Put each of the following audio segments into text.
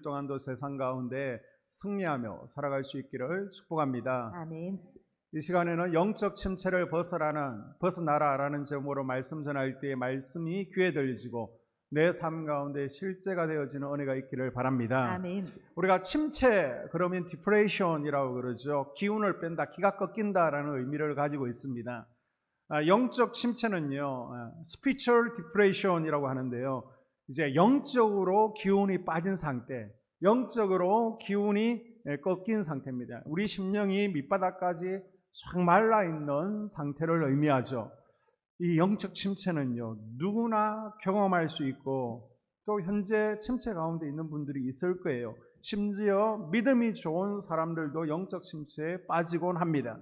동안도 세상 가운데 승리하며 살아갈 수 있기를 축복합니다. 아멘. 이 시간에는 영적 침체를 벗어나라라는 제목으로 말씀 전할 때의 말씀이 귀에 들리시고 내 삶 가운데 실제가 되어지는 은혜가 있기를 바랍니다. 아멘. 우리가 침체 그러면 디프레이션이라고 그러죠. 기운을 뺀다, 기가 꺾인다라는 의미를 가지고 있습니다. 영적 침체는요, spiritual depression이라고 하는데요. 이제 영적으로 기운이 빠진 상태, 영적으로 기운이 꺾인 상태입니다. 우리 심령이 밑바닥까지 쫙 말라 있는 상태를 의미하죠. 이 영적 침체는요, 누구나 경험할 수 있고 또 현재 침체 가운데 있는 분들이 있을 거예요. 심지어 믿음이 좋은 사람들도 영적 침체에 빠지곤 합니다.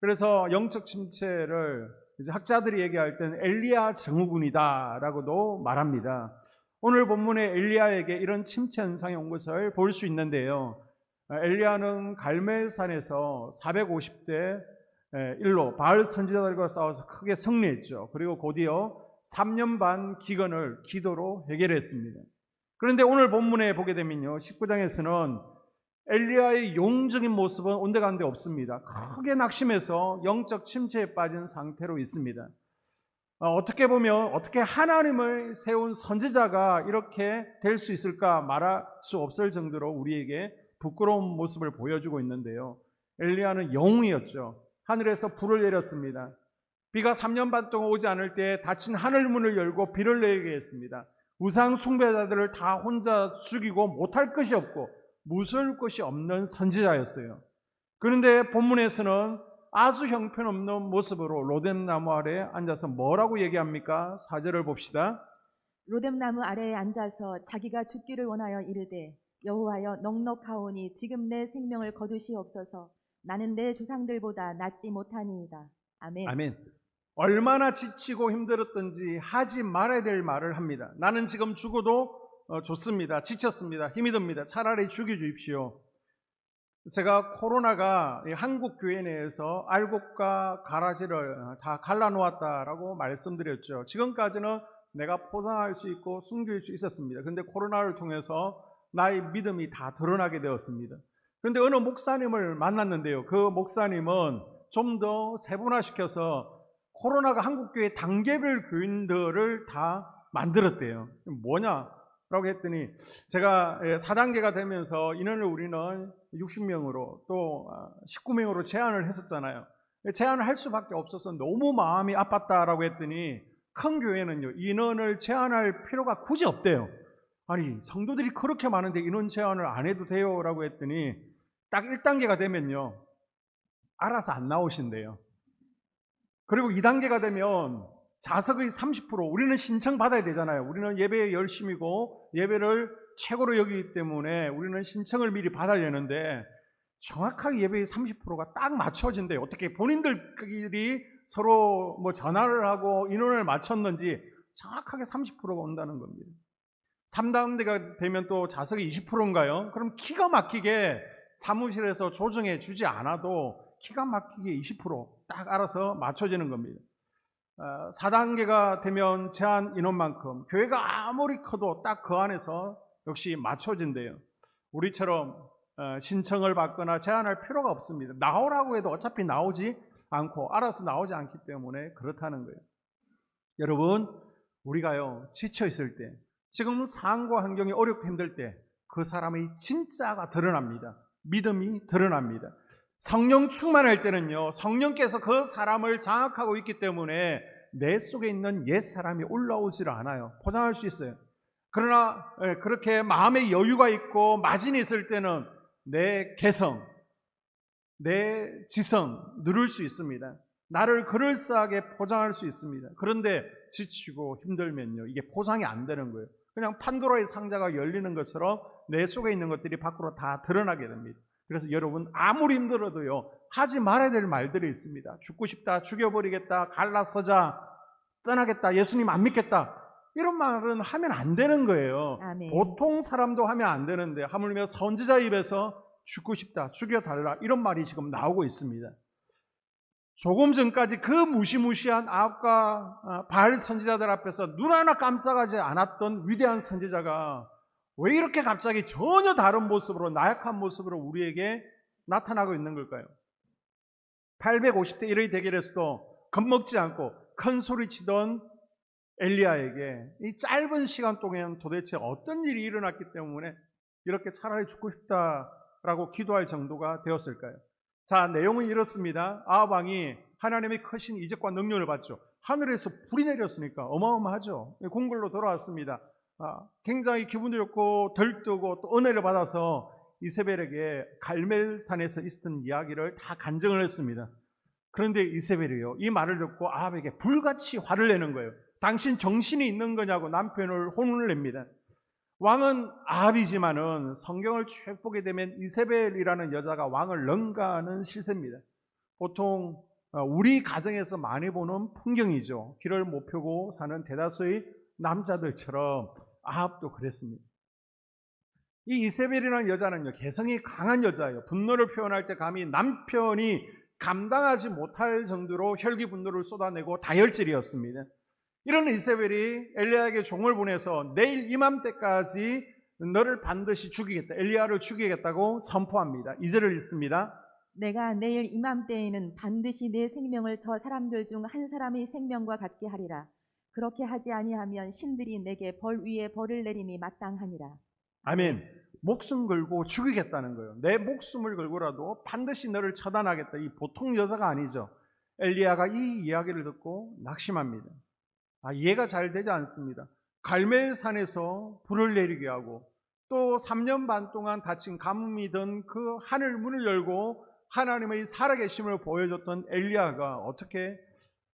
그래서 영적 침체를 이제 학자들이 얘기할 때는 엘리야 증후군이다라고도 말합니다. 오늘 본문에 엘리야에게 이런 침체 현상이 온 것을 볼 수 있는데요. 엘리야는 갈멜산에서 450대 1로 바알 선지자들과 싸워서 크게 승리했죠. 그리고 곧이어 3년 반 기근을 기도로 해결했습니다. 그런데 오늘 본문에 보게 되면요, 19장에서는 엘리야의 용적인 모습은 온데간데 없습니다. 크게 낙심해서 영적 침체에 빠진 상태로 있습니다. 어떻게 보면 어떻게 하나님을 세운 선지자가 이렇게 될 수 있을까 말할 수 없을 정도로 우리에게 부끄러운 모습을 보여주고 있는데요. 엘리야는 영웅이었죠. 하늘에서 불을 내렸습니다. 비가 3년 반 동안 오지 않을 때 닫힌 하늘 문을 열고 비를 내리게 했습니다. 우상 숭배자들을 다 혼자 죽이고 못할 것이 없고 무서울 것이 없는 선지자였어요. 그런데 본문에서는 아주 형편없는 모습으로 로뎀나무 아래에 앉아서 뭐라고 얘기합니까? 4절을 봅시다. 로뎀나무 아래에 앉아서 자기가 죽기를 원하여 이르되 여호와여 넉넉하오니 지금 내 생명을 거두시옵소서. 나는 내 조상들보다 낫지 못하니이다. 아멘. 아멘. 얼마나 지치고 힘들었던지 하지 말아야 될 말을 합니다. 나는 지금 죽어도 좋습니다. 지쳤습니다. 힘이 듭니다. 차라리 죽여주십시오. 제가 코로나가 한국 교회 내에서 알곡과 가라지를 다 갈라놓았다라고 말씀드렸죠. 지금까지는 내가 포장할 수 있고 숨길 수 있었습니다. 그런데 코로나를 통해서 나의 믿음이 다 드러나게 되었습니다. 그런데 어느 목사님을 만났는데요. 그 목사님은 좀 더 세분화시켜서 코로나가 한국교회 단계별 교인들을 다 만들었대요. 뭐냐라고 했더니 제가 4단계가 되면서 인원을 우리는 60명으로 또 19명으로 제한을 했었잖아요. 제한을 할 수밖에 없어서 너무 마음이 아팠다라고 했더니 큰 교회는요, 인원을 제한할 필요가 굳이 없대요. 아니, 성도들이 그렇게 많은데 인원 제한을 안 해도 돼요? 라고 했더니 딱 1단계가 되면요, 알아서 안 나오신대요. 그리고 2단계가 되면 좌석의 30%, 우리는 신청받아야 되잖아요. 우리는 예배에 열심이고 예배를 최고로 여기기 때문에 우리는 신청을 미리 받아야 되는데 정확하게 예배의 30%가 딱 맞춰진대요. 어떻게 본인들끼리 서로 뭐 전화를 하고 인원을 맞췄는지 정확하게 30%가 온다는 겁니다. 3단계가 되면 또 좌석이 20%인가요? 그럼 기가 막히게 사무실에서 조정해 주지 않아도 기가 막히게 20%딱 알아서 맞춰지는 겁니다. 4단계가 되면 제한 인원만큼 교회가 아무리 커도 딱 그 안에서 역시 맞춰진대요. 우리처럼 신청을 받거나 제한할 필요가 없습니다. 나오라고 해도 어차피 나오지 않고 알아서 나오지 않기 때문에 그렇다는 거예요. 여러분, 우리가요, 지쳐 있을 때, 지금 상황과 환경이 어렵고 힘들 때 그 사람의 진짜가 드러납니다. 믿음이 드러납니다. 성령 충만할 때는요, 성령께서 그 사람을 장악하고 있기 때문에 내 속에 있는 옛 사람이 올라오질 않아요. 포장할 수 있어요. 그러나 그렇게 마음의 여유가 있고 마진이 있을 때는 내 개성, 내 지성 누를 수 있습니다. 나를 그럴싸하게 포장할 수 있습니다. 그런데 지치고 힘들면요, 이게 포장이 안 되는 거예요. 그냥 판도라의 상자가 열리는 것처럼 내 속에 있는 것들이 밖으로 다 드러나게 됩니다. 그래서 여러분, 아무리 힘들어도요, 하지 말아야 될 말들이 있습니다. 죽고 싶다, 죽여버리겠다, 갈라서자, 떠나겠다, 예수님 안 믿겠다, 이런 말은 하면 안 되는 거예요. 아멘. 보통 사람도 하면 안 되는데 하물며 선지자 입에서 죽고 싶다, 죽여달라, 이런 말이 지금 나오고 있습니다. 조금 전까지 그 무시무시한 아합과 바알 선지자들 앞에서 눈 하나 깜짝하지 않았던 위대한 선지자가 왜 이렇게 갑자기 전혀 다른 모습으로, 나약한 모습으로 우리에게 나타나고 있는 걸까요? 850대 1의 대결에서도 겁먹지 않고 큰 소리 치던 엘리야에게 이 짧은 시간 동안 도대체 어떤 일이 일어났기 때문에 이렇게 차라리 죽고 싶다라고 기도할 정도가 되었을까요? 자, 내용은 이렇습니다. 아합 왕이 하나님의 크신 이적과 능력을 받죠. 하늘에서 불이 내렸으니까 어마어마하죠. 궁궐로 돌아왔습니다. 굉장히 기분도 좋고 들뜨고 또 은혜를 받아서 이세벨에게 갈멜산에서 있었던 이야기를 다 간증을 했습니다. 그런데 이세벨이요, 이 말을 듣고 아합에게 불같이 화를 내는 거예요. 당신 정신이 있는 거냐고 남편을 혼을 냅니다. 왕은 아합이지만은 성경을 쭉 보게 되면 이세벨이라는 여자가 왕을 능가하는 실세입니다. 보통 우리 가정에서 많이 보는 풍경이죠. 길을 못 펴고 사는 대다수의 남자들처럼 아합도 그랬습니다. 이 이세벨이라는 여자는요, 개성이 강한 여자예요. 분노를 표현할 때 감히 남편이 감당하지 못할 정도로 혈기 분노를 쏟아내고 다혈질이었습니다. 이런 이세벨이 엘리야에게 종을 보내서 내일 이맘때까지 너를 반드시 죽이겠다, 엘리야를 죽이겠다고 선포합니다. 2절을 읽습니다. 내가 내일 이맘때에는 반드시 내 생명을 저 사람들 중 한 사람의 생명과 같게 하리라. 그렇게 하지 아니하면 신들이 내게 벌 위에 벌을 내림이 마땅하니라. 아멘. 목숨 걸고 죽이겠다는 거예요. 내 목숨을 걸고라도 반드시 너를 처단하겠다. 이 보통 여자가 아니죠. 엘리야가 이 이야기를 듣고 낙심합니다. 이해가 잘 되지 않습니다. 갈멜산에서 불을 내리게 하고 또 3년 반 동안 닫힌 가뭄이 든 그 하늘 문을 열고 하나님의 살아계심을 보여줬던 엘리야가 어떻게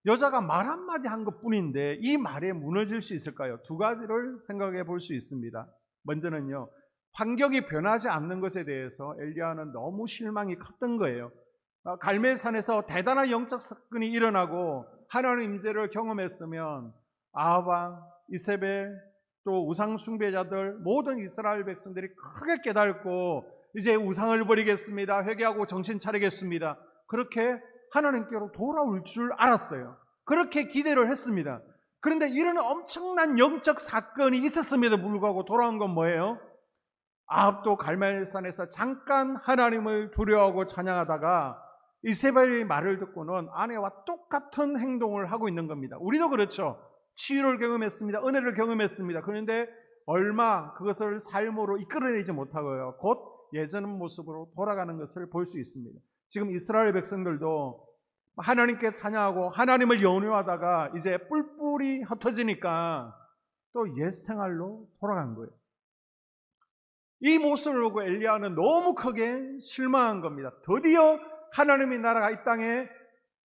여자가 말 한마디 한 것뿐인데 이 말에 무너질 수 있을까요? 두 가지를 생각해 볼 수 있습니다. 먼저는요, 환경이 변하지 않는 것에 대해서 엘리야는 너무 실망이 컸던 거예요. 갈멜산에서 대단한 영적 사건이 일어나고 하나님의 임재를 경험했으면 아합 왕, 이세벨, 또 우상 숭배자들, 모든 이스라엘 백성들이 크게 깨닫고 이제 우상을 버리겠습니다, 회개하고 정신 차리겠습니다, 그렇게 하나님께로 돌아올 줄 알았어요. 그렇게 기대를 했습니다. 그런데 이런 엄청난 영적 사건이 있었음에도 불구하고 돌아온 건 뭐예요? 아합도 갈멜산에서 잠깐 하나님을 두려워하고 찬양하다가 이세벨의 말을 듣고는 아내와 똑같은 행동을 하고 있는 겁니다. 우리도 그렇죠. 치유를 경험했습니다. 은혜를 경험했습니다. 그런데 얼마 그것을 삶으로 이끌어내지 못하고요, 곧 예전 모습으로 돌아가는 것을 볼 수 있습니다. 지금 이스라엘 백성들도 하나님께 찬양하고 하나님을 연호하다가 이제 뿔뿔이 흩어지니까 또 옛 생활로 돌아간 거예요. 이 모습을 보고 엘리야는 너무 크게 실망한 겁니다. 드디어 하나님의 나라가 이 땅에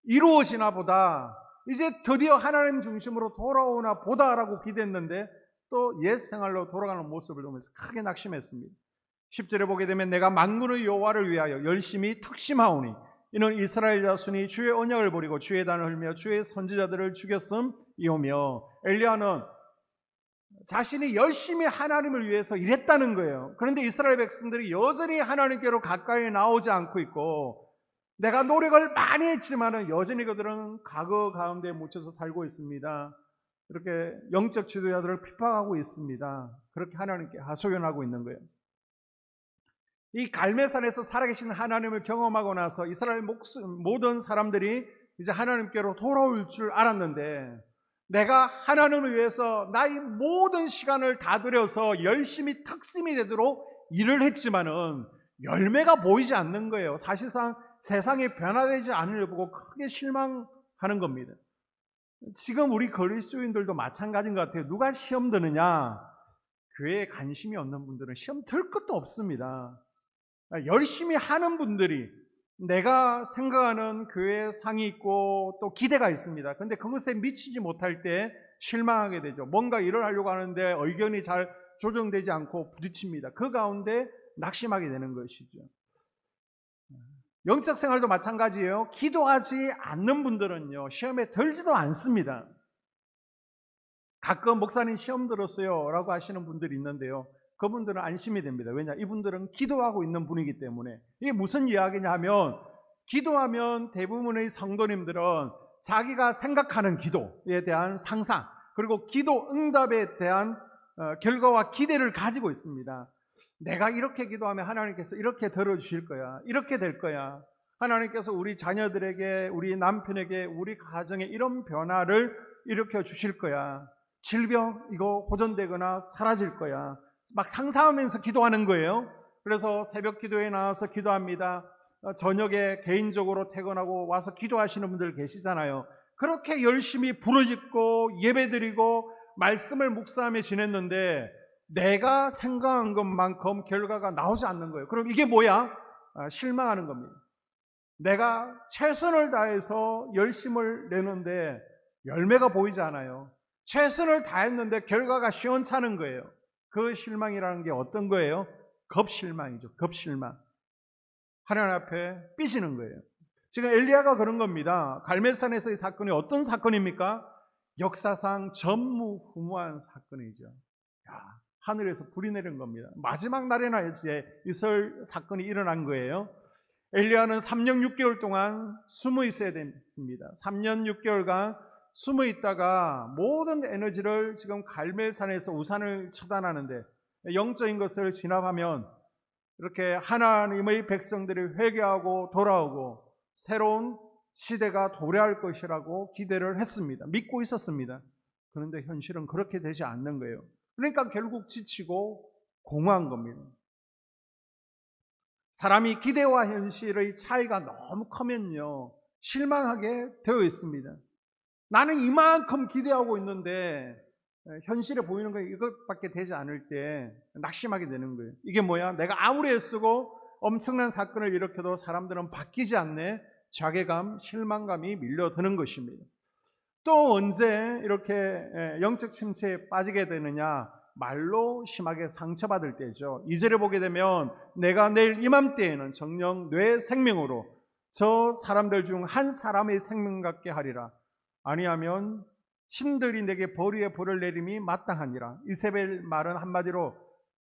이루어지나 보다, 이제 드디어 하나님 중심으로 돌아오나 보다라고 기대했는데 또 옛 생활로 돌아가는 모습을 보면서 크게 낙심했습니다. 10절에 보게 되면 내가 만군의 여호와를 위하여 열심히 특심하오니 이는 이스라엘 자손이 주의 언약을 버리고 주의 단을 흘며 주의 선지자들을 죽였음이오며, 엘리야는 자신이 열심히 하나님을 위해서 일했다는 거예요. 그런데 이스라엘 백성들이 여전히 하나님께로 가까이 나오지 않고 있고, 내가 노력을 많이 했지만 여전히 그들은 과거 가운데 묻혀서 살고 있습니다. 이렇게 영적 지도자들을 핍박하고 있습니다. 그렇게 하나님께 하소연하고 있는 거예요. 이 갈멜산에서 살아계신 하나님을 경험하고 나서 이스라엘 모든 사람들이 이제 하나님께로 돌아올 줄 알았는데, 내가 하나님을 위해서 나의 모든 시간을 다 들여서 열심히 특심이 되도록 일을 했지만은 열매가 보이지 않는 거예요. 사실상 세상이 변화되지 않을 보고 크게 실망하는 겁니다. 지금 우리 그리스도인들도 마찬가지인 것 같아요. 누가 시험 드느냐? 교회에 관심이 없는 분들은 시험 들 것도 없습니다. 열심히 하는 분들이 내가 생각하는 교회에 상이 있고 또 기대가 있습니다. 그런데 그것에 미치지 못할 때 실망하게 되죠. 뭔가 일을 하려고 하는데 의견이 잘 조정되지 않고 부딪힙니다. 그 가운데 낙심하게 되는 것이죠. 영적 생활도 마찬가지예요. 기도하지 않는 분들은요, 시험에 들지도 않습니다. 가끔 목사님 시험 들었어요 라고 하시는 분들이 있는데요, 그분들은 안심이 됩니다. 왜냐? 이분들은 기도하고 있는 분이기 때문에. 이게 무슨 이야기냐 하면, 기도하면 대부분의 성도님들은 자기가 생각하는 기도에 대한 상상, 그리고 기도 응답에 대한 결과와 기대를 가지고 있습니다. 내가 이렇게 기도하면 하나님께서 이렇게 들어주실 거야. 이렇게 될 거야. 하나님께서 우리 자녀들에게, 우리 남편에게, 우리 가정에 이런 변화를 일으켜 주실 거야. 질병 이거 호전되거나 사라질 거야. 막 상상하면서 기도하는 거예요. 그래서 새벽 기도에 나와서 기도합니다. 저녁에 개인적으로 퇴근하고 와서 기도하시는 분들 계시잖아요. 그렇게 열심히 부르짖고 예배드리고 말씀을 묵상하며 지냈는데 내가 생각한 것만큼 결과가 나오지 않는 거예요. 그럼 이게 뭐야? 실망하는 겁니다. 내가 최선을 다해서 열심을 내는데 열매가 보이지 않아요. 최선을 다했는데 결과가 시원찮은 거예요. 그 실망이라는 게 어떤 거예요? 겁실망이죠. 겁실망. 하나님 앞에 삐지는 거예요. 지금 엘리야가 그런 겁니다. 갈멜산에서의 사건이 어떤 사건입니까? 역사상 전무후무한 사건이죠. 하늘에서 불이 내린 겁니다. 마지막 날에나 이제 이설 사건이 일어난 거예요. 엘리야는 3년 6개월 동안 숨어 있어야 됐습니다. 3년 6개월간 숨어 있다가 모든 에너지를 지금 갈멜산에서 우산을 처단하는데 영적인 것을 진압하면 이렇게 하나님의 백성들이 회개하고 돌아오고 새로운 시대가 도래할 것이라고 기대를 했습니다. 믿고 있었습니다. 그런데 현실은 그렇게 되지 않는 거예요. 그러니까 결국 지치고 공허한 겁니다. 사람이 기대와 현실의 차이가 너무 크면요 실망하게 되어 있습니다. 나는 이만큼 기대하고 있는데 현실에 보이는 거 이것밖에 되지 않을 때 낙심하게 되는 거예요. 이게 뭐야? 내가 아무리 애쓰고 엄청난 사건을 일으켜도 사람들은 바뀌지 않네. 자괴감, 실망감이 밀려드는 것입니다. 또 언제 이렇게 영적 침체에 빠지게 되느냐? 말로 심하게 상처받을 때죠. 2절에 보게 되면 내가 내일 이맘때에는 정녕 뇌 생명으로 저 사람들 중 한 사람의 생명 같게 하리라. 아니하면 신들이 내게 벌 위에 벌을 내림이 마땅하니라. 이세벨 말은 한마디로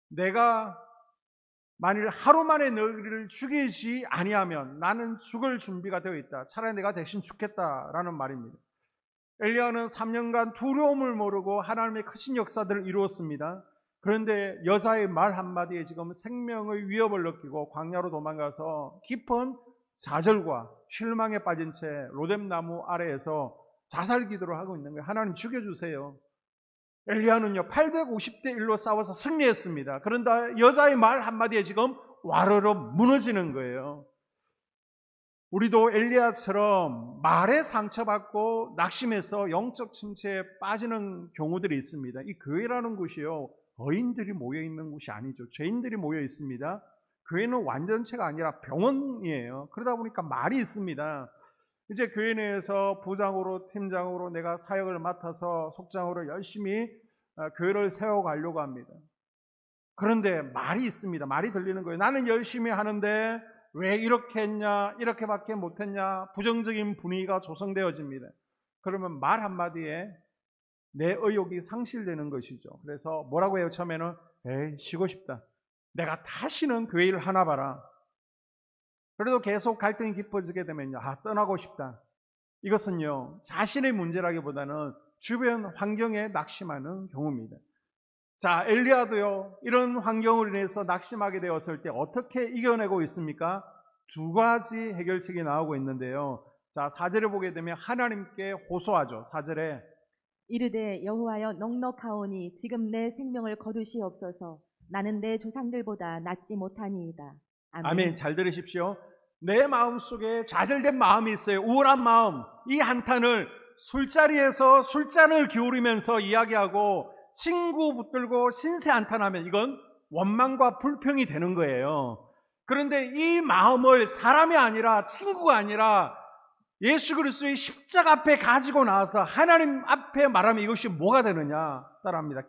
내가 만일 하루 만에 너희를 죽이지 아니하면 나는 죽을 준비가 되어 있다. 차라리 내가 대신 죽겠다라는 말입니다. 엘리야는 3년간 두려움을 모르고 하나님의 크신 역사들을 이루었습니다. 그런데 여자의 말 한마디에 지금 생명의 위협을 느끼고 광야로 도망가서 깊은 좌절과 실망에 빠진 채 로뎀나무 아래에서 자살 기도를 하고 있는 거예요. 하나님 죽여주세요. 엘리야는요 850대 1로 싸워서 승리했습니다. 그런데 여자의 말 한마디에 지금 와르르 무너지는 거예요. 우리도 엘리야처럼 말에 상처받고 낙심해서 영적 침체에 빠지는 경우들이 있습니다. 이 교회라는 곳이요 거인들이 모여있는 곳이 아니죠. 죄인들이 모여 있습니다. 교회는 완전체가 아니라 병원이에요. 그러다 보니까 말이 있습니다. 이제 교회 내에서 부장으로 팀장으로 내가 사역을 맡아서 속장으로 열심히 교회를 세워가려고 합니다. 그런데 말이 있습니다. 말이 들리는 거예요. 나는 열심히 하는데 왜 이렇게 했냐, 이렇게밖에 못했냐, 부정적인 분위기가 조성되어집니다. 그러면 말 한마디에 내 의욕이 상실되는 것이죠. 그래서 뭐라고 해요? 처음에는 에이 쉬고 싶다. 내가 다시는 교회 일 하나 봐라. 그래도 계속 갈등이 깊어지게 되면요 떠나고 싶다. 이것은요 자신의 문제라기보다는 주변 환경에 낙심하는 경우입니다. 자, 엘리야도요 이런 환경으로 인해서 낙심하게 되었을 때 어떻게 이겨내고 있습니까? 두 가지 해결책이 나오고 있는데요. 자, 4절에 보게 되면 하나님께 호소하죠. 4절에 이르되 여호와여 넉넉하오니 지금 내 생명을 거두시옵소서. 나는 내 조상들보다 낫지 못하니이다. 아멘. 아멘. 잘 들으십시오. 내 마음속에 좌절된 마음이 있어요. 우울한 마음. 이 한탄을 술자리에서 술잔을 기울이면서 이야기하고 친구 붙들고 신세 한탄하면 이건 원망과 불평이 되는 거예요. 그런데 이 마음을 사람이 아니라 친구가 아니라 예수 그리스도의 십자가 앞에 가지고 나와서 하나님 앞에 말하면 이것이 뭐가 되느냐? 따라합니다.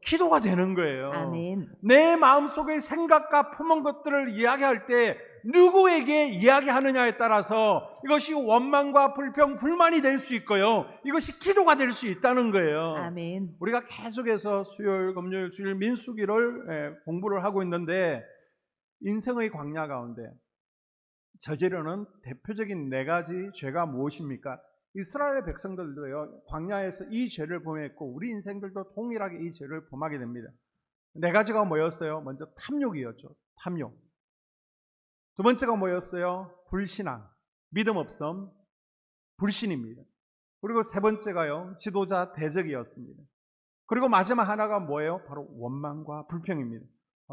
기도가 되는 거예요. 아멘. 내 마음속의 생각과 품은 것들을 이야기할 때 누구에게 이야기하느냐에 따라서 이것이 원망과 불평, 불만이 될 수 있고요. 이것이 기도가 될 수 있다는 거예요. 아멘. 우리가 계속해서 수요일, 금요일, 주일 민수기를 공부를 하고 있는데 인생의 광야 가운데 저지르는 대표적인 4가지 죄가 무엇입니까? 이스라엘 백성들도요, 광야에서 이 죄를 범했고 우리 인생들도 동일하게 이 죄를 범하게 됩니다. 네 가지가 뭐였어요? 먼저 탐욕이었죠. 탐욕. 두 번째가 뭐였어요? 불신앙, 믿음 없음, 불신입니다. 그리고 세 번째가요, 지도자 대적이었습니다. 그리고 마지막 하나가 뭐예요? 바로 원망과 불평입니다.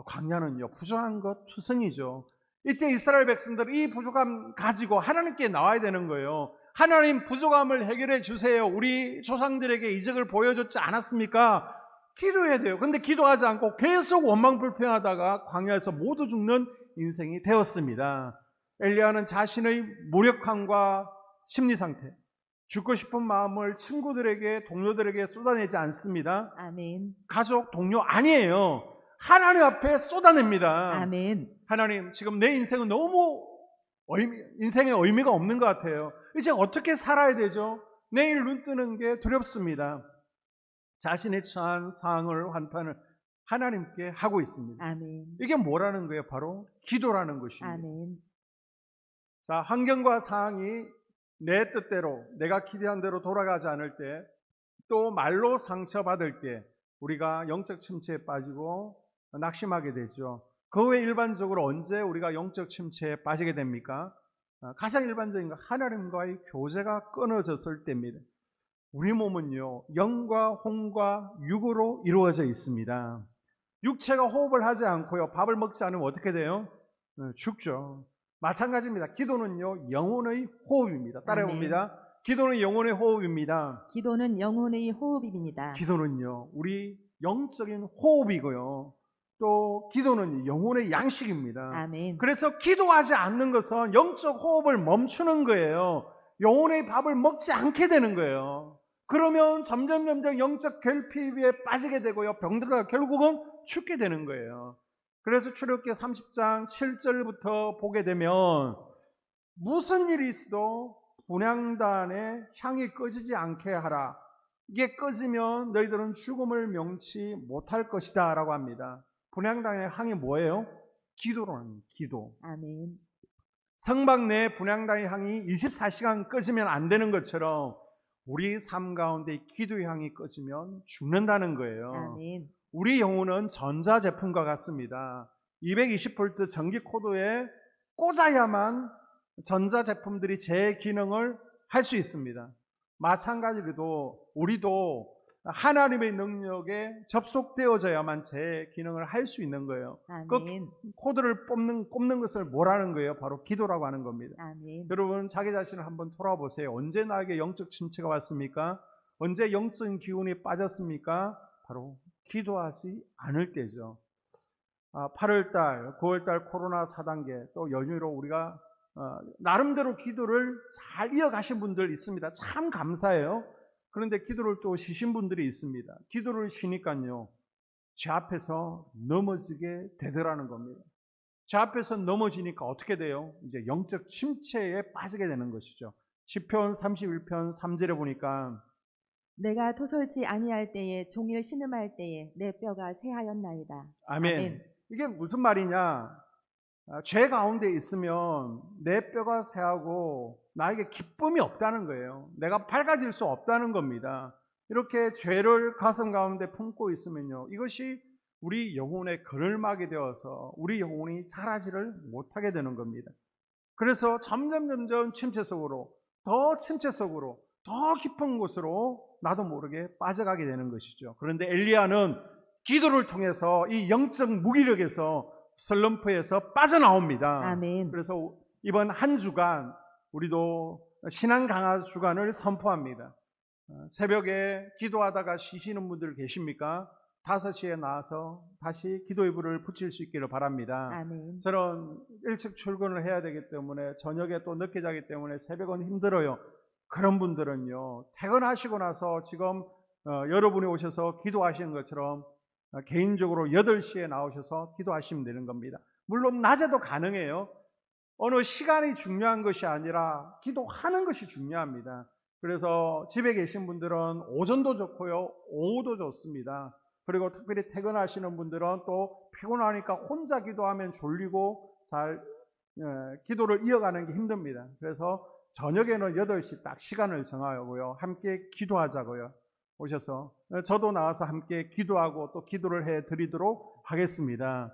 광야는요, 부족한 것 투성이죠. 이때 이스라엘 백성들은 이 부족함 가지고 하나님께 나와야 되는 거예요. 하나님, 부족함을 해결해 주세요. 우리 조상들에게 이적을 보여줬지 않았습니까? 기도해야 돼요. 근데 기도하지 않고 계속 원망 불평하다가 광야에서 모두 죽는 인생이 되었습니다. 엘리야는 자신의 무력함과 심리 상태, 죽고 싶은 마음을 친구들에게, 동료들에게 쏟아내지 않습니다. 아멘. 가족, 동료 아니에요. 하나님 앞에 쏟아냅니다. 아멘. 하나님, 지금 내 인생은 너무 인생에 의미가 없는 것 같아요. 이제 어떻게 살아야 되죠? 내일 눈 뜨는 게 두렵습니다. 자신의 처한 상황을 환탄을 하나님께 하고 있습니다. 아멘. 이게 뭐라는 거예요? 바로 기도라는 것입니다. 아멘. 자, 환경과 상황이 내 뜻대로, 내가 기대한 대로 돌아가지 않을 때, 또 말로 상처받을 때 우리가 영적 침체에 빠지고 낙심하게 되죠. 그 외에 일반적으로 언제 우리가 영적 침체에 빠지게 됩니까? 가장 일반적인 건 하나님과의 교제가 끊어졌을 때입니다. 우리 몸은요, 영과 혼과 육으로 이루어져 있습니다. 육체가 호흡을 하지 않고요, 밥을 먹지 않으면 어떻게 돼요? 죽죠. 마찬가지입니다. 기도는요, 영혼의 호흡입니다. 따라해 봅니다. 기도는 영혼의 호흡입니다. 기도는 영혼의 호흡입니다. 기도는요, 우리 영적인 호흡이고요, 또 기도는 영혼의 양식입니다. 아멘. 그래서 기도하지 않는 것은 영적 호흡을 멈추는 거예요. 영혼의 밥을 먹지 않게 되는 거예요. 그러면 점점 영적 결핍에 빠지게 되고요, 병들어가 결국은 죽게 되는 거예요. 그래서 출애굽기 30장 7절부터 보게 되면 무슨 일이 있어도 분향단의 향이 꺼지지 않게 하라. 이게 꺼지면 너희들은 죽음을 명치 못할 것이다 라고 합니다. 분향단의 향이 뭐예요? 기도라는 기도. 아멘. 성막 내 분향단의 향이 24시간 꺼지면 안 되는 것처럼 우리 삶 가운데 기도의 향이 꺼지면 죽는다는 거예요. 아멘. 우리 영혼은 전자제품과 같습니다. 220V 전기 코드에 꽂아야만 전자제품들이 제 기능을 할 수 있습니다. 마찬가지로 우리도 하나님의 능력에 접속되어져야만 제 기능을 할 수 있는 거예요. 그 아멘. 코드를 꼽는 것을 뭐라는 거예요? 바로 기도라고 하는 겁니다. 아멘. 여러분, 자기 자신을 한번 돌아보세요. 언제 나에게 영적 침체가 왔습니까? 언제 영적 기운이 빠졌습니까? 바로 기도하지 않을 때죠. 8월달, 9월달 코로나 4단계 또 연휴로 우리가 나름대로 기도를 잘 이어가신 분들 있습니다. 참 감사해요. 그런데 기도를 또 쉬신 분들이 있습니다. 기도를 쉬니까요, 제 앞에서 넘어지게 되더라는 겁니다. 제 앞에서 넘어지니까 어떻게 돼요? 이제 영적 침체에 빠지게 되는 것이죠. 시편 31편 3절에 보니까 내가 토설지 아니할 때에 종일 신음할 때에 내 뼈가 쇠하였나이다. 아멘. 이게 무슨 말이냐? 죄 가운데 있으면 내 뼈가 쇠하고 나에게 기쁨이 없다는 거예요. 내가 밝아질 수 없다는 겁니다. 이렇게 죄를 가슴 가운데 품고 있으면요, 이것이 우리 영혼의 그늘막이 되어서 우리 영혼이 자라지를 못하게 되는 겁니다. 그래서 점점 침체 속으로, 더 깊은 곳으로 나도 모르게 빠져가게 되는 것이죠. 그런데 엘리야는 기도를 통해서 이 영적 무기력에서, 슬럼프에서 빠져나옵니다. 아멘. 그래서 이번 한 주간 우리도 신앙 강화 주간을 선포합니다. 새벽에 기도하다가 쉬시는 분들 계십니까? 5시에 나와서 다시 기도의 불을 붙일 수 있기를 바랍니다. 아멘. 저는 일찍 출근을 해야 되기 때문에, 저녁에 또 늦게 자기 때문에 새벽은 힘들어요. 그런 분들은요, 퇴근하시고 나서 지금 여러분이 오셔서 기도하시는 것처럼 개인적으로 8시에 나오셔서 기도하시면 되는 겁니다. 물론 낮에도 가능해요. 어느 시간이 중요한 것이 아니라 기도하는 것이 중요합니다. 그래서 집에 계신 분들은 오전도 좋고요, 오후도 좋습니다. 그리고 특별히 퇴근하시는 분들은 또 피곤하니까 혼자 기도하면 졸리고 잘 기도를 이어가는 게 힘듭니다. 그래서 저녁에는 8시 딱 시간을 정하고요. 함께 기도하자고요. 오셔서 저도 나와서 함께 기도하고 또 기도를 해드리도록 하겠습니다.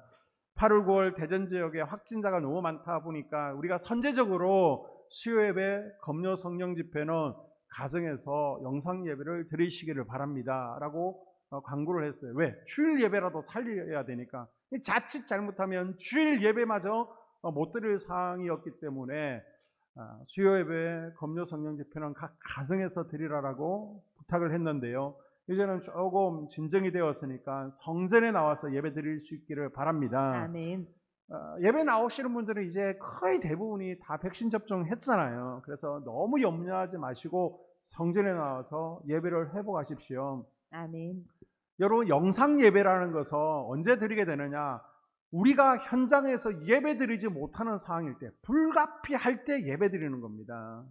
8월, 9월 대전 지역에 확진자가 너무 많다 보니까 우리가 선제적으로 수요예배, 금요 성령 집회는 가정에서 영상 예배를 드리시기를 바랍니다 라고 광고를 했어요. 왜? 주일 예배라도 살려야 되니까. 자칫 잘못하면 주일 예배마저 못 드릴 상황이었기 때문에 수요예배, 금요 성령 집회는 각 가정에서 드리라고 부탁을 했는데요. 이제는 조금 진정이 되었으니까 성전에 나와서 예배 드릴 수 있기를 바랍니다. 아멘. 예배 나오시는 분들은 이제 거의 대부분이 다 백신 접종했잖아요. 그래서 너무 염려하지 마시고 성전에 나와서 예배를 회복하십시오. 아멘. 여러분, 영상 예배라는 것은 언제 드리게 되느냐? 우리가 현장에서 예배 드리지 못하는 상황일 때, 불가피할 때 예배 드리는 겁니다.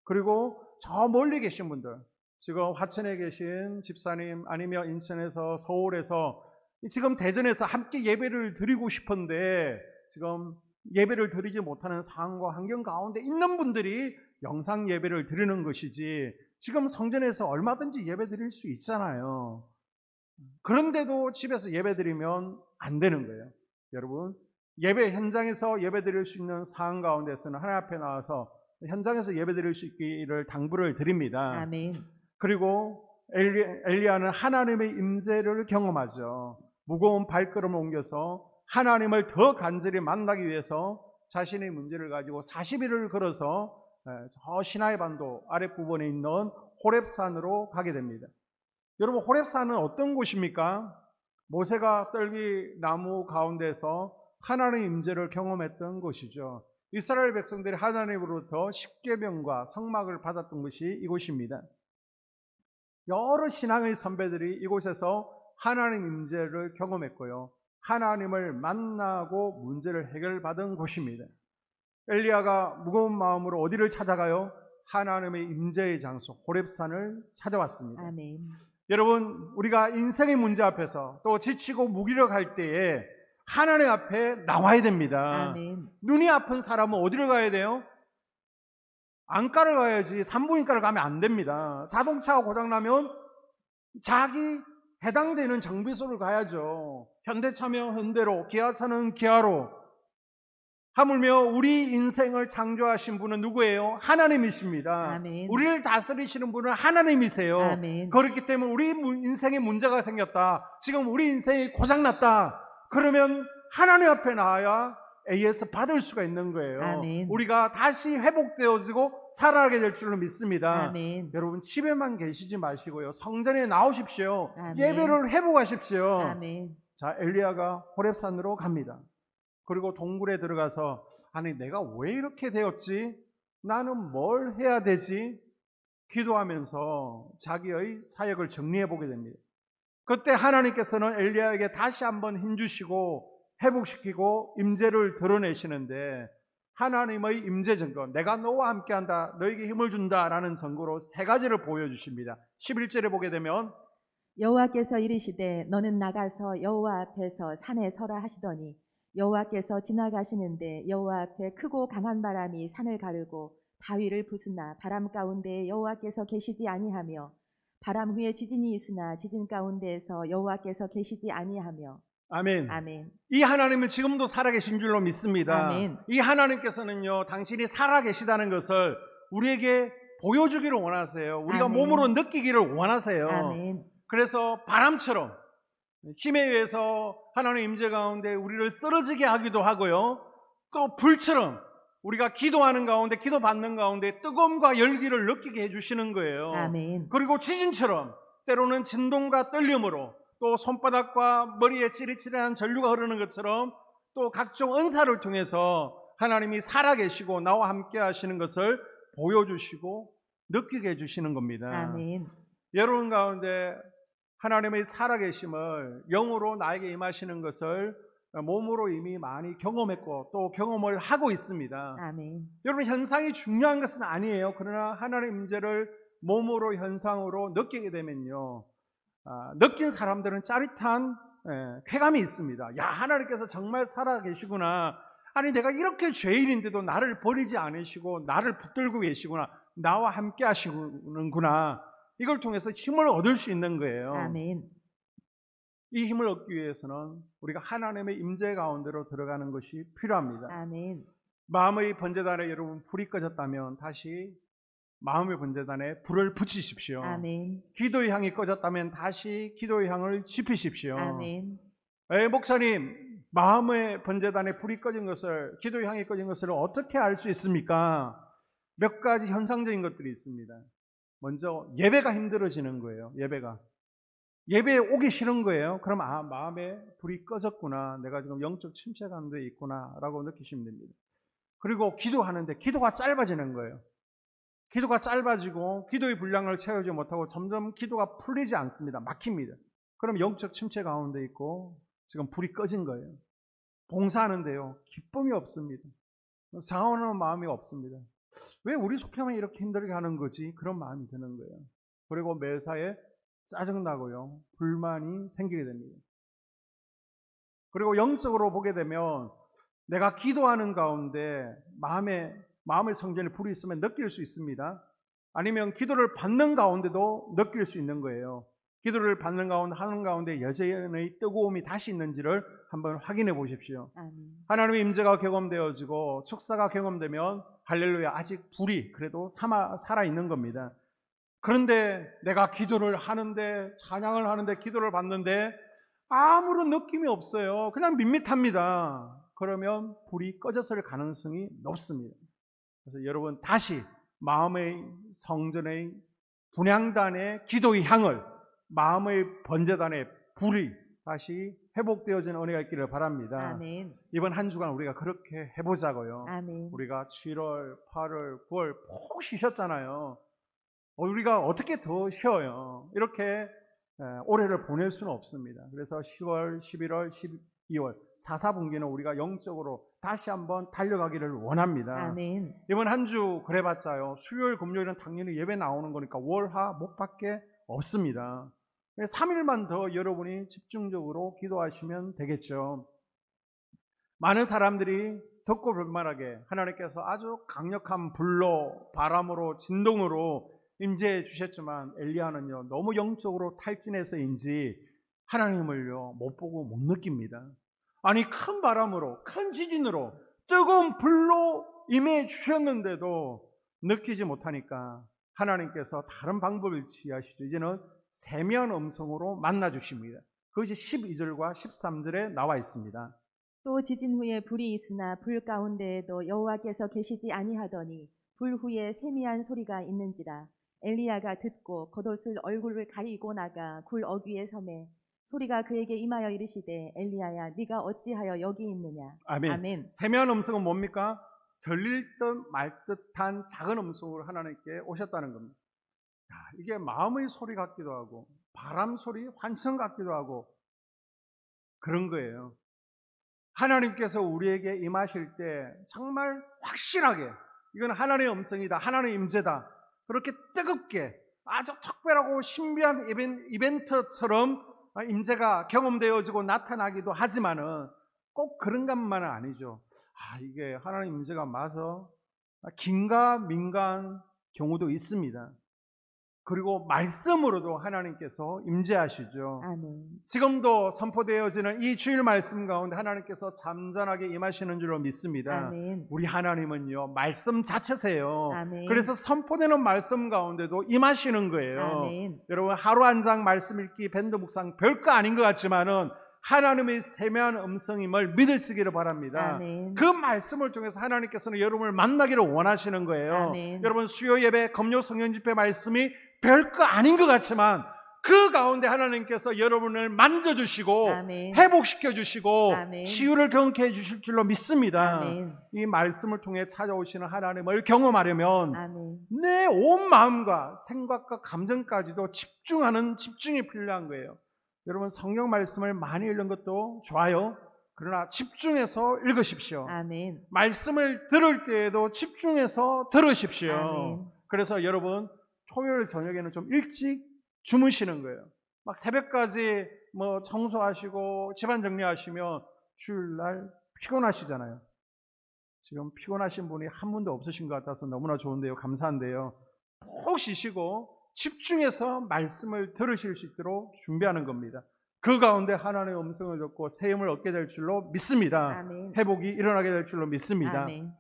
그리고 저 멀리 계신 분들, 지금 화천에 계신 집사님, 아니면 인천에서, 서울에서, 지금 대전에서 함께 예배를 드리고 싶은데 지금 예배를 드리지 못하는 상황과 환경 가운데 있는 분들이 영상 예배를 드리는 것이지, 지금 성전에서 얼마든지 예배 드릴 수 있잖아요. 그런데도 집에서 예배 드리면 안 되는 거예요. 여러분, 예배 현장에서 예배 드릴 수 있는 상황 가운데서는 하나님 앞에 나와서 현장에서 예배 드릴 수 있기를 당부를 드립니다. 아멘. 그리고 엘리야는 하나님의 임재를 경험하죠. 무거운 발걸음을 옮겨서 하나님을 더 간절히 만나기 위해서 자신의 문제를 가지고 40일을 걸어서 저 시나이 반도 아랫부분에 있는 호렙산으로 가게 됩니다. 여러분, 호렙산은 어떤 곳입니까? 모세가 떨기 나무 가운데서 하나님의 임재를 경험했던 곳이죠. 이스라엘 백성들이 하나님으로부터 십계명과 성막을 받았던 것이 이곳입니다. 여러 신앙의 선배들이 이곳에서 하나님 임재를 경험했고요. 하나님을 만나고 문제를 해결받은 곳입니다. 엘리야가 무거운 마음으로 어디를 찾아가요? 하나님의 임재의 장소 호렙산을 찾아왔습니다. 아멘. 여러분, 우리가 인생의 문제 앞에서 또 지치고 무기력할 때에 하나님 앞에 나와야 됩니다. 아멘. 눈이 아픈 사람은 어디를 가야 돼요? 안과를 가야지 산부인과를 가면 안 됩니다. 자동차가 고장나면 자기 해당되는 정비소를 가야죠. 현대차면 현대로, 기아차는 기아로. 하물며 우리 인생을 창조하신 분은 누구예요? 하나님이십니다. 아멘. 우리를 다스리시는 분은 하나님이세요. 아멘. 그렇기 때문에 우리 인생에 문제가 생겼다, 지금 우리 인생이 고장났다, 그러면 하나님 앞에 나와야 AS 받을 수가 있는 거예요. 아멘. 우리가 다시 회복되어지고 살아가게 될 줄로 믿습니다. 아멘. 여러분, 집에만 계시지 마시고요, 성전에 나오십시오. 아멘. 예배를 회복하십시오. 아멘. 자, 엘리야가 호렙산으로 갑니다. 그리고 동굴에 들어가서, 아니 내가 왜 이렇게 되었지? 나는 뭘 해야 되지? 기도하면서 자기의 사역을 정리해 보게 됩니다. 그때 하나님께서는 엘리야에게 다시 한번 힘주시고 회복시키고 임재를 드러내시는데, 하나님의 임재 증거, 내가 너와 함께한다, 너에게 힘을 준다라는 증거로 3가지를 보여주십니다. 11절에 보게 되면 여호와께서 이르시되 너는 나가서 여호와 앞에서 산에 서라 하시더니 여호와께서 지나가시는데 여호와 앞에 크고 강한 바람이 산을 가르고 바위를 부수나 바람 가운데 여호와께서 계시지 아니하며 바람 후에 지진이 있으나 지진 가운데에서 여호와께서 계시지 아니하며. 아멘. 아멘. 이 하나님은 지금도 살아계신 줄로 믿습니다. 아멘. 이 하나님께서는요, 당신이 살아계시다는 것을 우리에게 보여주기를 원하세요. 우리가 아멘. 몸으로 느끼기를 원하세요. 아멘. 그래서 바람처럼 힘에 의해서 하나님의 임재 가운데 우리를 쓰러지게 하기도 하고요, 또 불처럼 우리가 기도하는 가운데, 기도받는 가운데 뜨거움과 열기를 느끼게 해주시는 거예요. 아멘. 그리고 지진처럼 때로는 진동과 떨림으로, 또 손바닥과 머리에 찌릿찌릿한 전류가 흐르는 것처럼 또 각종 은사를 통해서 하나님이 살아계시고 나와 함께 하시는 것을 보여주시고 느끼게 해주시는 겁니다. 아멘. 여러분 가운데 하나님의 살아계심을 영으로 나에게 임하시는 것을 몸으로 이미 많이 경험했고 또 경험을 하고 있습니다. 아멘. 여러분, 현상이 중요한 것은 아니에요. 그러나 하나님의 임재를 몸으로, 현상으로 느끼게 되면요, 느낀 사람들은 짜릿한 쾌감이 있습니다. 야, 하나님께서 정말 살아계시구나. 아니 내가 이렇게 죄인인데도 나를 버리지 않으시고 나를 붙들고 계시구나. 나와 함께 하시는구나. 이걸 통해서 힘을 얻을 수 있는 거예요. 아멘. 이 힘을 얻기 위해서는 우리가 하나님의 임재 가운데로 들어가는 것이 필요합니다. 아멘. 마음의 번제단에 여러분 불이 꺼졌다면 다시 마음의 번제단에 불을 붙이십시오. 아멘. 기도의 향이 꺼졌다면 다시 기도의 향을 지피십시오. 아멘. 목사님, 마음의 번제단에 불이 꺼진 것을, 기도의 향이 꺼진 것을 어떻게 알 수 있습니까? 몇 가지 현상적인 것들이 있습니다. 먼저 예배가 힘들어지는 거예요. 예배에 오기 싫은 거예요. 그럼 마음에 불이 꺼졌구나. 내가 지금 영적 침체 가운데 있구나 라고 느끼시면 됩니다. 그리고 기도하는데 기도가 짧아지는 거예요. 기도가 짧아지고 기도의 분량을 채우지 못하고 점점 기도가 풀리지 않습니다. 막힙니다. 그럼 영적 침체 가운데 있고 지금 불이 꺼진 거예요. 봉사하는데요, 기쁨이 없습니다. 상원하는 마음이 없습니다. 왜 우리 속해만 이렇게 힘들게 하는 거지? 그런 마음이 드는 거예요. 그리고 매사에 짜증나고요, 불만이 생기게 됩니다. 그리고 영적으로 보게 되면 내가 기도하는 가운데 마음의 성전에 불이 있으면 느낄 수 있습니다. 아니면 기도를 받는 가운데도 느낄 수 있는 거예요. 기도를 받는 가운데, 하는 가운데 여전히 뜨거움이 다시 있는지를 한번 확인해 보십시오. 아멘. 하나님의 임재가 경험되어지고 축사가 경험되면 할렐루야, 아직 불이 그래도 살아있는 겁니다. 그런데 내가 기도를 하는데, 찬양을 하는데, 기도를 받는데 아무런 느낌이 없어요. 그냥 밋밋합니다. 그러면 불이 꺼졌을 가능성이 높습니다. 그래서 여러분 다시 마음의 성전의 분향단의 기도의 향을, 마음의 번제단의 불이 다시 회복되어지는 은혜가 있기를 바랍니다. 아멘. 이번 한 주간 우리가 그렇게 해보자고요. 아멘. 우리가 7월, 8월, 9월 푹 쉬셨잖아요. 우리가 어떻게 더 쉬어요? 이렇게 올해를 보낼 수는 없습니다. 그래서 10월, 11월, 12월 4분기는 우리가 영적으로 다시 한번 달려가기를 원합니다. 아멘. 이번 한 주 그래봤자요, 수요일, 금요일은 당연히 예배 나오는 거니까 월화 목밖에 없습니다. 3일만 더 여러분이 집중적으로 기도하시면 되겠죠. 많은 사람들이 덥고 불만하게 하나님께서 아주 강력한 불로, 바람으로, 진동으로 임재해 주셨지만 엘리야는요, 너무 영적으로 탈진해서인지 하나님을요 못 보고 못 느낍니다. 아니, 큰 바람으로, 큰 지진으로, 뜨거운 불로 임해 주셨는데도 느끼지 못하니까 하나님께서 다른 방법을 취하시죠. 이제는 세미한 음성으로 만나 주십니다. 그것이 12절과 13절에 나와 있습니다. 또 지진 후에 불이 있으나 불 가운데에도 여호와께서 계시지 아니하더니 불 후에 세미한 소리가 있는지라. 엘리야가 듣고 겉옷을 얼굴을 가리고 나가 굴 어귀에 서매 소리가 그에게 임하여 이르시되 엘리야야 네가 어찌하여 여기 있느냐. 아멘. 아멘. 세미한 음성은 뭡니까? 들릴 듯 말 듯한 작은 음성으로 하나님께 오셨다는 겁니다. 이게 마음의 소리 같기도 하고 바람 소리, 환청 같기도 하고 그런 거예요. 하나님께서 우리에게 임하실 때 정말 확실하게 이건 하나님의 음성이다, 하나님의 임재다, 그렇게 뜨겁게 아주 특별하고 신비한 이벤트처럼 임재가 경험되어지고 나타나기도 하지만은 꼭 그런 것만은 아니죠. 이게 하나님 임재가 맞아 긴가민가한 경우도 있습니다. 그리고 말씀으로도 하나님께서 임재하시죠. 아멘. 지금도 선포되어지는 이 주일 말씀 가운데 하나님께서 잠잠하게 임하시는 줄로 믿습니다. 아멘. 우리 하나님은요 말씀 자체세요. 아멘. 그래서 선포되는 말씀 가운데도 임하시는 거예요. 아멘. 여러분, 하루 한 장 말씀 읽기, 밴드 묵상 별거 아닌 것 같지만은 하나님의 세미한 음성임을 믿으시기를 바랍니다. 아멘. 그 말씀을 통해서 하나님께서는 여러분을 만나기를 원하시는 거예요. 아멘. 여러분, 수요 예배, 금요 성령 집회 말씀이 별거 아닌 것 같지만 그 가운데 하나님께서 여러분을 만져주시고 아멘. 회복시켜주시고 아멘. 치유를 경험케 해주실 줄로 믿습니다. 아멘. 이 말씀을 통해 찾아오시는 하나님을 경험하려면 아멘. 내 온 마음과 생각과 감정까지도 집중이 필요한 거예요. 여러분, 성경 말씀을 많이 읽는 것도 좋아요. 그러나 집중해서 읽으십시오. 아멘. 말씀을 들을 때에도 집중해서 들으십시오. 아멘. 그래서 여러분, 토요일 저녁에는 좀 일찍 주무시는 거예요. 막 새벽까지 청소하시고 집안 정리하시면 주일날 피곤하시잖아요. 지금 피곤하신 분이 한 분도 없으신 것 같아서 너무나 좋은데요. 감사한데요. 푹 쉬시고 집중해서 말씀을 들으실 수 있도록 준비하는 겁니다. 그 가운데 하나님의 음성을 듣고 새 힘을 얻게 될 줄로 믿습니다. 아멘. 회복이 일어나게 될 줄로 믿습니다. 아멘.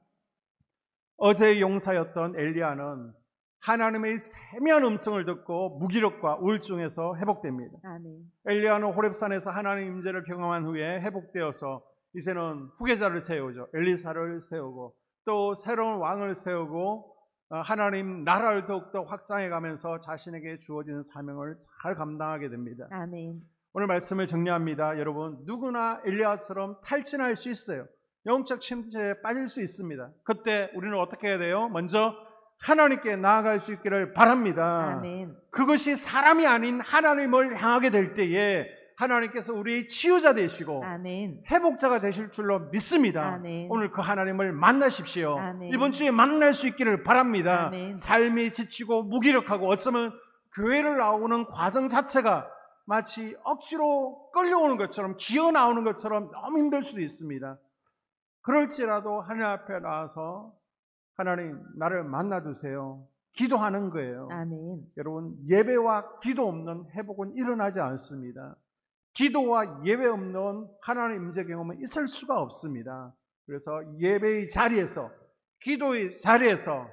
어제의 용사였던 엘리야는 하나님의 세미한 음성을 듣고 무기력과 우울증에서 회복됩니다. 아멘. 엘리야는 호렙산에서 하나님의 임재를 경험한 후에 회복되어서 이제는 후계자를 세우죠. 엘리사를 세우고 또 새로운 왕을 세우고 하나님 나라를 더욱더 확장해 가면서 자신에게 주어진 사명을 잘 감당하게 됩니다. 아멘. 오늘 말씀을 정리합니다. 여러분, 누구나 엘리야처럼 탈진할 수 있어요. 영적 침체에 빠질 수 있습니다. 그때 우리는 어떻게 해야 돼요? 먼저 하나님께 나아갈 수 있기를 바랍니다. 아멘. 그것이 사람이 아닌 하나님을 향하게 될 때에 하나님께서 우리의 치유자 되시고 아멘. 회복자가 되실 줄로 믿습니다. 아멘. 오늘 그 하나님을 만나십시오. 아멘. 이번 주에 만날 수 있기를 바랍니다. 아멘. 삶이 지치고 무기력하고 어쩌면 교회를 나오는 과정 자체가 마치 억지로 끌려오는 것처럼 기어 나오는 것처럼 너무 힘들 수도 있습니다. 그럴지라도 하나님 앞에 나와서 하나님 나를 만나주세요. 기도하는 거예요. 아멘. 여러분, 예배와 기도 없는 회복은 일어나지 않습니다. 기도와 예배 없는 하나님의 임재 경험은 있을 수가 없습니다. 그래서 예배의 자리에서 기도의 자리에서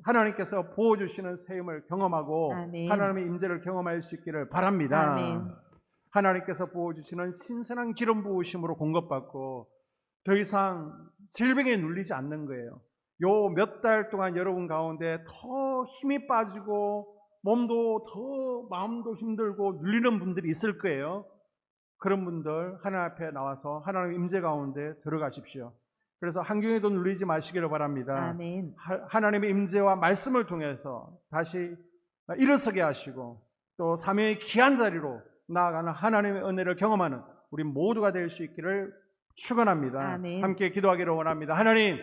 하나님께서 부어주시는 새 힘을 경험하고 아멘. 하나님의 임재를 경험할 수 있기를 바랍니다. 아멘. 하나님께서 부어주시는 신선한 기름 부으심으로 공급받고 더 이상 질병에 눌리지 않는 거예요. 요 몇 달 동안 여러분 가운데 더 힘이 빠지고 몸도 더 마음도 힘들고 눌리는 분들이 있을 거예요. 그런 분들 하나님 앞에 나와서 하나님의 임재 가운데 들어가십시오. 그래서 한경에도 눌리지 마시기를 바랍니다. 아멘. 하나님의 임재와 말씀을 통해서 다시 일어서게 하시고 또 사명의 귀한 자리로 나아가는 하나님의 은혜를 경험하는 우리 모두가 될 수 있기를 축원합니다. 아멘. 함께 기도하기를 원합니다. 하나님,